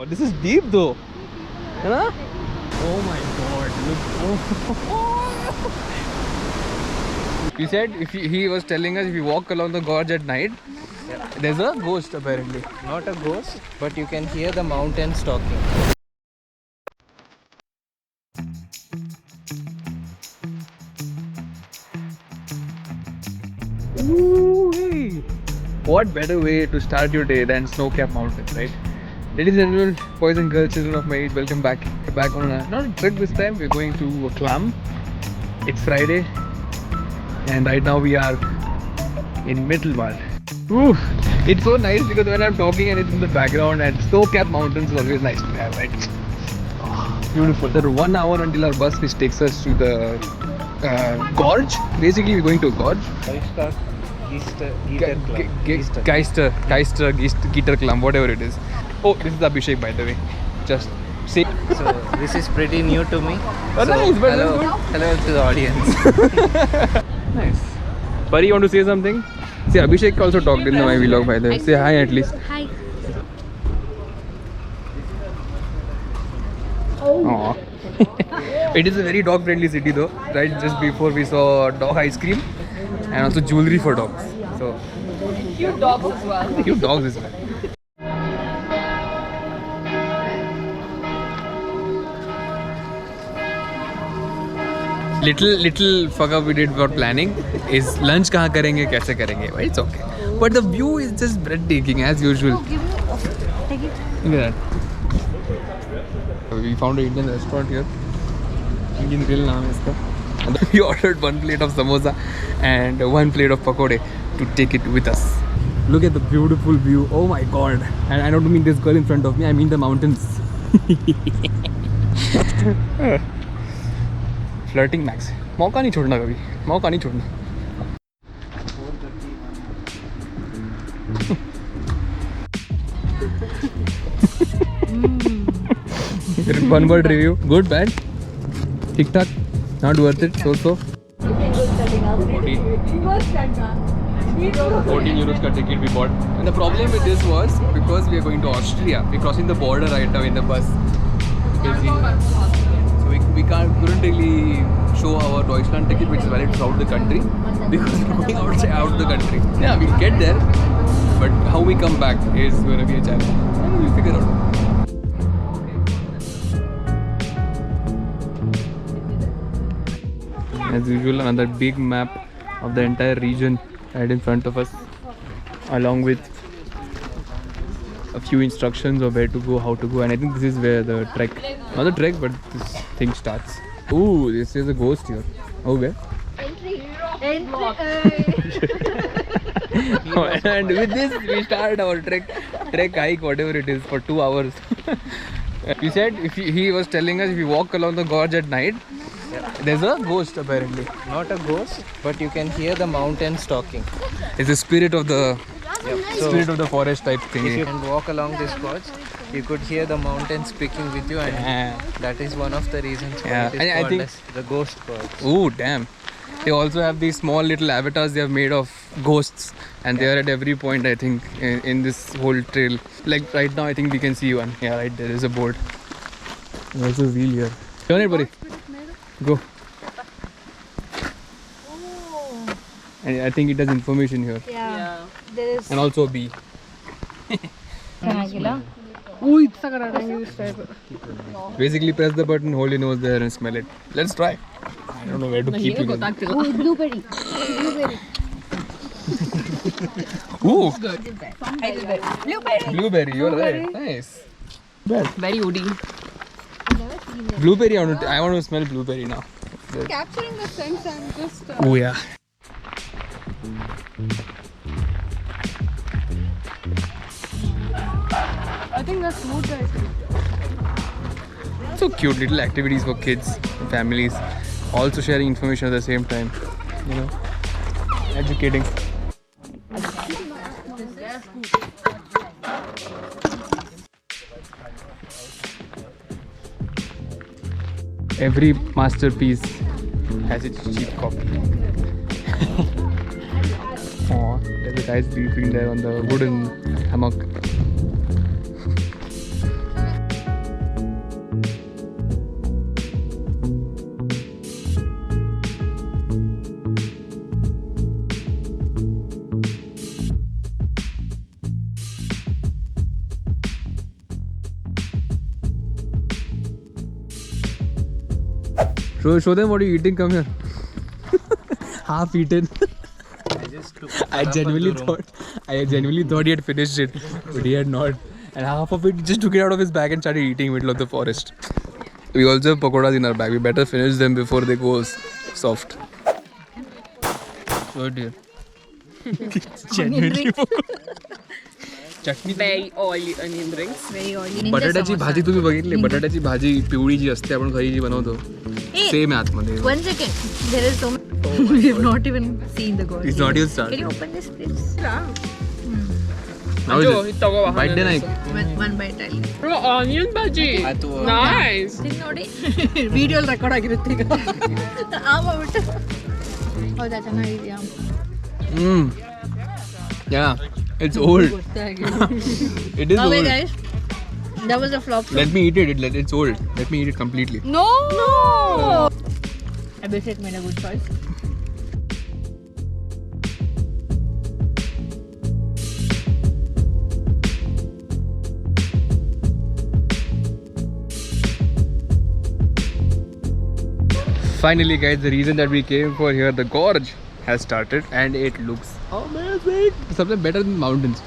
Oh, this is deep though. Huh? Oh my god, look. Oh. He said he was telling us if you walk along the gorge at night, there's a ghost apparently. Not a ghost, but you can hear the mountains talking. Ooh-wee. What better way to start your day than snow-capped mountains, right? Ladies and gentlemen, boys and girls, children of my age, welcome back. We're back on not a trip this time. We're going to Clam. It's Friday, and right now we are in Mittelwald. Ooh, it's so nice because when I'm talking and it's in the background, and snow-capped mountains is always nice to have, right? Oh, beautiful. There are 1 hour until our bus, which takes us to the gorge. Basically, we're going to a gorge. Geister Clam, whatever it is. Oh, this is Abhishek, by the way. Just say. So this is pretty new to me. Oh, so, nice, but hello, that's hello to the audience. Nice. Pari, you want to say something? See, Abhishek also talked in my vlog, by the way. Say hi at least. Hi. Aww. It is a very dog friendly city though. Right just before we saw dog ice cream and also jewelry for dogs. So Cute dogs as well. cute dogs as well. Little fuck up we did for planning is lunch kahan karenge, kaise karenge, right? It's okay. But the view is just breathtaking as usual. Take it. Look at that. We found an Indian restaurant here. Indian Grill naam hai iska. And we ordered 1 plate of samosa and 1 plate of pakode to take it with us. Look at the beautiful view. Oh my god. And I don't mean this girl in front of me, I mean the mountains. Flirting max. मौका नहीं छोड़ना कभी. मौका नहीं छोड़ना. One word review. Good, bad? Tic tac? Not worth it? So 14 euros ka ticket we bought. And the problem with this was because we are going to Austria. We're crossing the border right now in the bus. So we couldn't really show our Deutschland ticket, which is valid throughout the country, because we're going outside out the country. Yeah, we'll get there, but how we come back is going to be a challenge. We'll figure out. As usual, another big map of the entire region right in front of us, along with a few instructions of where to go, how to go, and I think this is where the trek, not the trek, but this thing starts. Ooh, this is a ghost here. Oh, where? And with this, we start our trek hike, whatever it is, for 2 hours. He said he was telling us if you walk along the gorge at night, there's a ghost apparently. Not a ghost, but you can hear the mountains talking. It's the spirit of the So spirit of the forest type thing. if you can walk along this gorge, you could hear the mountains speaking with you, and that is one of the reasons why Yeah, it is and I called think- as the ghost gorge. Oh damn! They also have these small little avatars they have made of ghosts, and they are at every point. I think in this whole trail. Like right now, I think we can see one. Yeah, right there is a board. There's a wheel here. Turn it, buddy. Go. And I think it has information here, Yeah. There is. and also a bee. Basically, press the button, hold your nose there, and smell it. Let's try. I don't know where to keep it. Oh, blueberry. Blueberry. Ooh, Blueberry. blueberry. You're right. Nice. Very woody. Blueberry. I want to smell blueberry now. Capturing the sense and just. Oh yeah. I think that's smooth guys. So cute little activities for kids, families, also sharing information at the same time. You know, educating. Every masterpiece has its cheap copy. Oh, there's a guy sleeping there on the wooden hammock. Show them what you're eating. Come here. Half eaten. I just took I genuinely thought he had finished it, but he had not. And half of it, he just took it out of his bag and started eating middle of the forest. We also have pakoras in our bag. We better finish them before they go soft. So dear. Genuinely. Chutney Very oily onion rings. Very oily. बटाट्याची भाजी तुम्ही बघितली बटाट्याची भाजी पिवळी जी असते आपण घरी जी बनवतो सेम आहे आतमध्ये. 1 second. There is so much. We have not even seen the gorge. It's not even started. Can you open this, please? How is it? Bite the knife. One bite, I'll. Oh, onion bhaji. Nice. Think ನೋಡಿ video record ಆಗಿರುತ್ತೆ ಈಗ ಆಗ್ಬಿಟ್ಟು ಹೌದಾ ಚೆನ್ನಾಗಿದೆಯಾ Yeah, it's old. It is Okay old. guys, that was a flop. Let me eat it. It's old. Let me eat it completely. No. Abhishek made a good choice. Finally, guys, the reason that we came for here, the gorge has started and it looks amazing. Something better than mountains.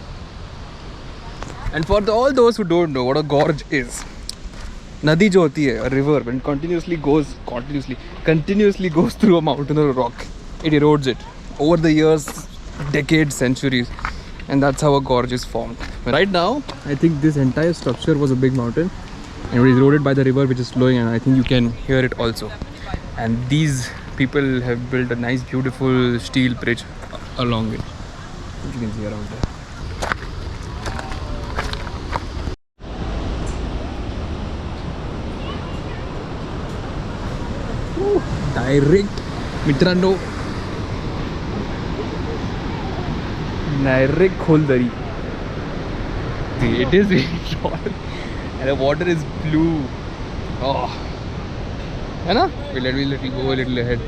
And for all those who don't know what a gorge is, nadi jo hoti hai, a river, when it continuously goes through a mountain or a rock, it erodes it over the years, decades, centuries, and that's how a gorge is formed. Right now, I think this entire structure was a big mountain and it was eroded by the river which is flowing, and I think you can hear it also. And these people have built a nice beautiful steel bridge along it, which you can see around there. Direct मित्रांनो direct खोलदरी. It is very tall and the water is blue. Oh, है ना? Let me go a little ahead.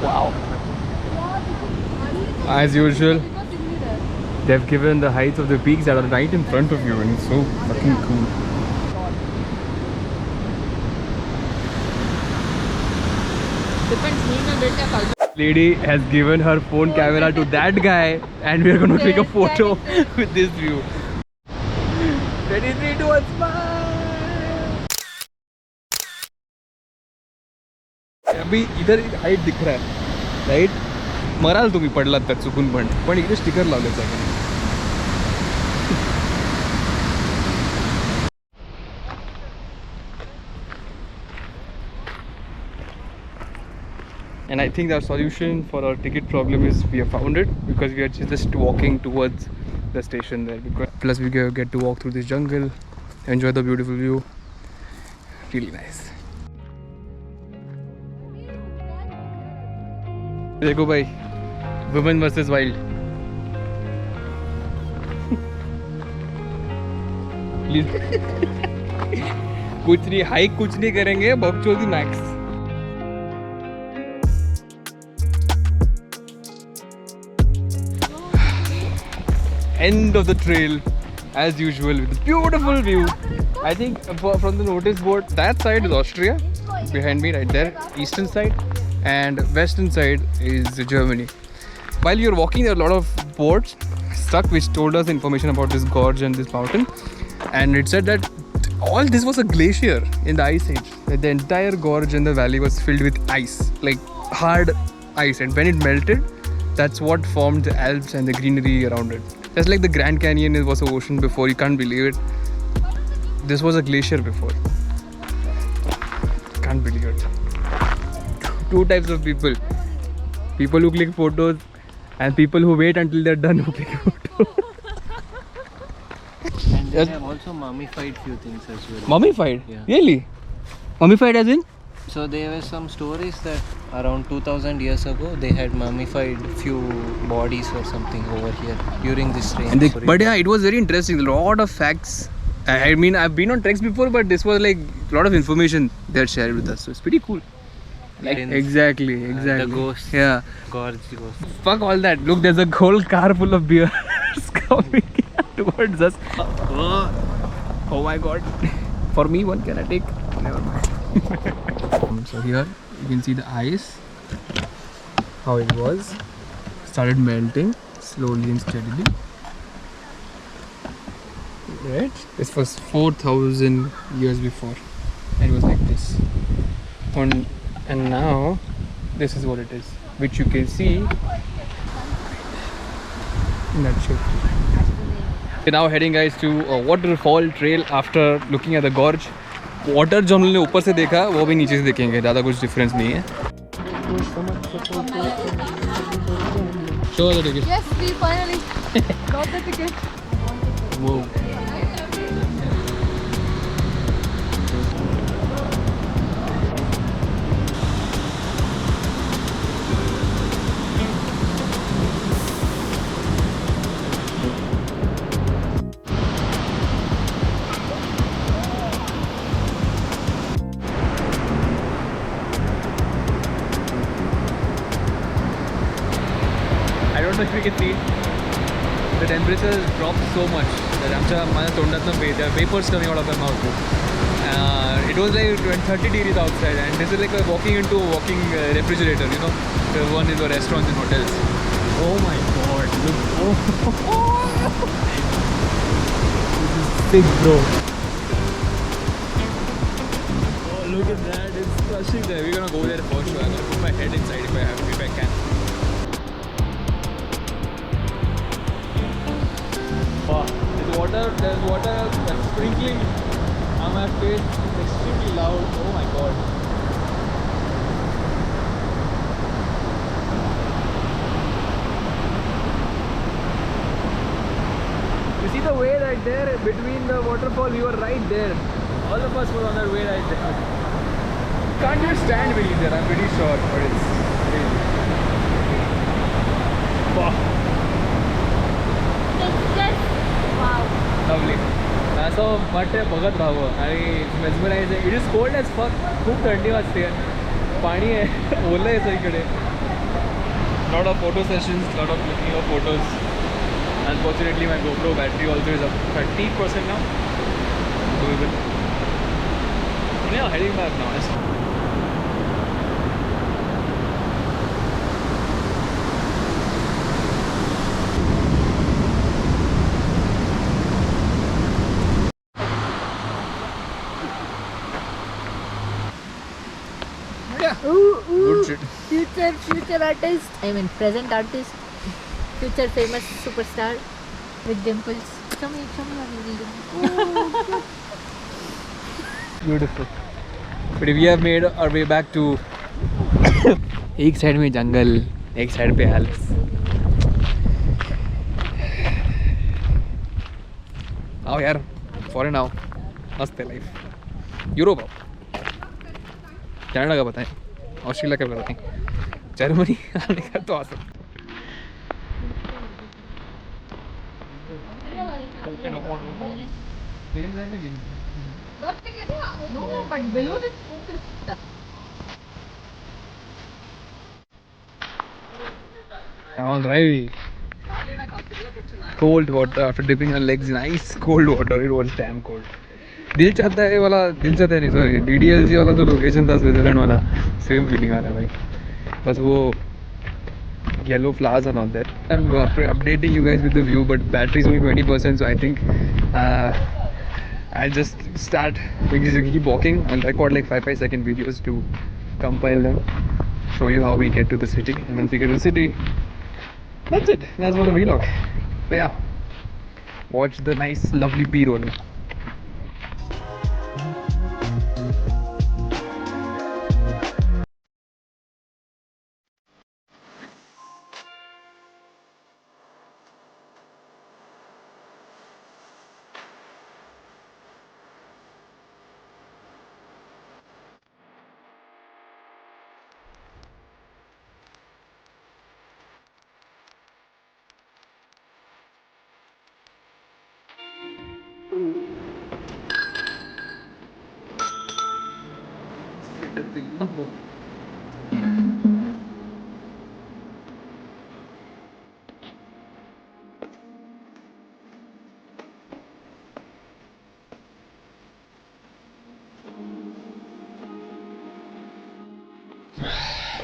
Wow. As usual, they've given the heights of the peaks that are right in front of you, and it's so fucking cool. Lady has given her phone camera to that guy, and we are going to take a photo with this view. Ready, 3, 2, 1, smile. अभी इधर height दिख रहा है, right? Moral तुम्ही पडलात तर चुकून पण इकडे स्टिकर लावले सगळे. And I think our solution for our ticket problem is we have found it, because we are just walking towards the station there. Plus we get to walk through this jungle, enjoy the beautiful view. Really nice. देखो भाई, women versus wild. कुछ नहीं, hike कुछ नहीं करेंगे, बकचोदी max. End of the trail as usual with a beautiful view. I think from the notice board, that side is Austria behind me right there, eastern side, and western side is Germany. While you're walking, there are a lot of boards stuck which told us information about this gorge and this mountain, and it said that all this was a glacier in the ice age, that the entire gorge and the valley was filled with ice, like hard ice, and when it melted, that's what formed the Alps and the greenery around it. Just like the Grand Canyon was an ocean before, you can't believe it. This was a glacier before. Can't believe it. Two types of people. People who click photos and people who wait until they're done who click photos. And they have also mummified few things as well. Mummified? Yeah. Really? Mummified as in? So there were some stories that around 2000 years ago they had mummified few bodies or something over here during this rain. But yeah, it was very interesting. A lot of facts. I mean, I've been on treks before, but this was like a lot of information they had shared with us. So it's pretty cool. Like Prince, exactly. the ghost. Yeah. Gorge ghost. Fuck all that. Look, there's a whole car full of beers coming towards us. Oh my god. For me, one can I take? Never mind. So here you can see the ice. How it was. Started melting slowly and steadily. Right? This was 4,000 years before. And it was like this. And now this is what it is, which you can see in that shape. We're now heading guys to a waterfall trail after looking at the gorge. Water जो हमने ऊपर से देखा वो भी नीचे से देखेंगे, ज़्यादा कुछ difference नहीं है. Show the ticket. Yes, we finally got the ticket. Whoa. I don't know if you can see, the temperature has dropped so much that there are vapors coming out of my mouth. It was like 30 degrees outside, and this is like walking into a walking refrigerator, you know, the one is the restaurants and hotels. Oh my god, look. This is sick, bro. Oh, look at that, it's crushing there. We're gonna go there for sure. I'm gonna put my head inside if I can. Wow, there's water that's sprinkling on my face. It's extremely loud. Oh my god. You see the way right there between the waterfall? We were right there. All of us were on that way right there. Can't even stand really there, I'm pretty sure, but it's crazy. Wow. Lovely. असं वाटतं बघत राहावं आणि mesmerising. It is cold as fuck. खूप थंडी वाजते. पाणी आहे, ओलं आहे सगळीकडे. Lot of photo sessions, lot of clicking of photos. Unfortunately my GoPro battery also is up 30% now. So yeah, heading back now. Good shit. Future artist. I mean present artist. Future famous superstar with dimples. Show me your dimples. Beautiful. But we have made our way back to एक side में जंगल, एक side पे Alps. आओ यार, foreign आओ, मस्त है life. Europe आओ, कनाडा का बताएं, ऑस्ट्रेलिया का बताएं, जर्मनी आने का तो आ सकता. No, but balloon is focused. All right. Cold water after dipping our legs in ice cold water. It was damn cold. दिल चाहता है वाला, दिल चाहता है नहीं, सॉरी, DDLG वाला जो लोकेशन था स्विट्जरलैंड वाला, सेम फीलिंग आ रहा है भाई. बस वो yellow flowers and all that. I'm updating you guys with the view, but battery is only 20%, so I think I'll just start, keep walking. I'll record like 5 second videos to compile them, show you how we get to the city, and once we get to the city, that's it. That's for the vlog. But yeah, watch the nice lovely B-roll.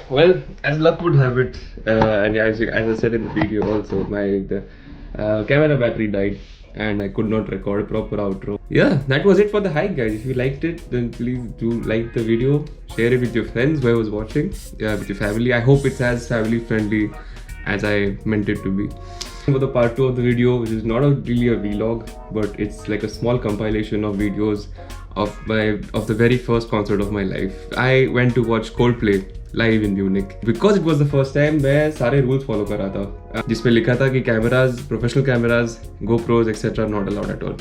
Well, as luck would have it, and as I said in the video also, the camera battery died and I could not record a proper outro. Yeah, that was it for the hike, guys. If you liked it, then please do like the video, share it with your friends who was watching, with your family. I hope it's as family friendly as I meant it to be. For the part 2 of the video, which is not really a vlog, but it's like a small compilation of videos of the very first concert of my life. I went to watch Coldplay live in Munich because it was the first time मैं सारे rules follow कर रहा था जिसमें लिखा था कि cameras, professional cameras, GoPros etc. not allowed at all.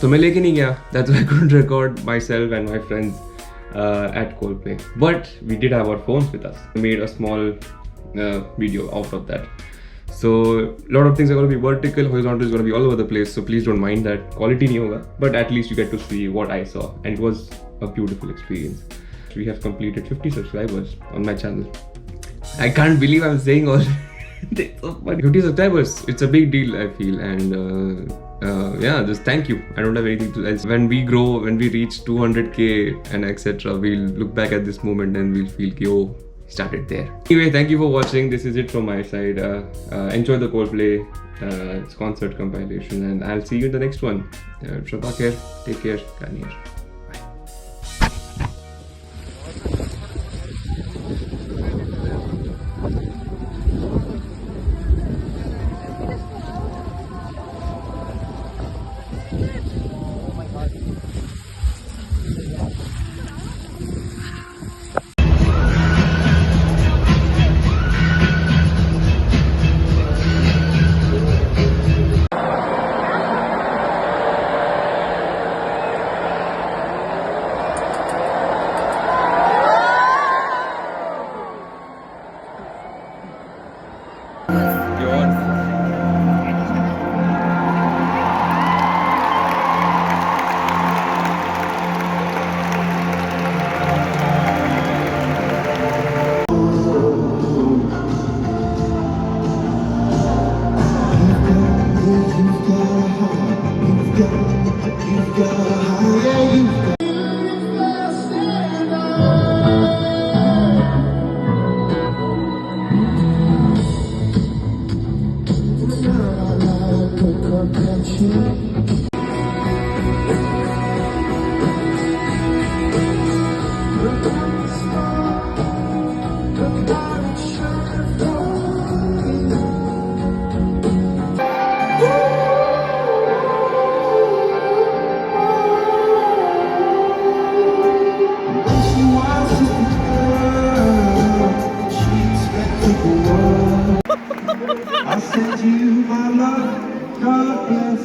तो मैं लेके नहीं गया. That's why I couldn't record myself and my friends at Coldplay. But we did have our phones with us. We made a small video out of that. So a lot of things are going to be vertical, horizontal is going to be all over the place. So please don't mind that. Quality नहीं होगा, but at least you get to see what I saw, and it was a beautiful experience. We have completed 50 subscribers on my channel. I can't believe I'm saying all this. 50 subscribers. It's a big deal, I feel, and yeah, just thank you. I don't have anything to else. When we grow, when we reach 200k and etc., we'll look back at this moment and we'll feel ki, oh, started there. Anyway, thank you for watching. This is it from my side. Enjoy the Coldplay concert compilation, and I'll see you in the next one. Shraddha care, take care, Kanir. I sent you my love, God bless.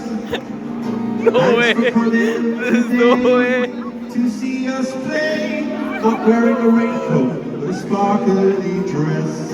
No way. There's no way. To see us play, not wearing a raincoat, but a sparkly dress.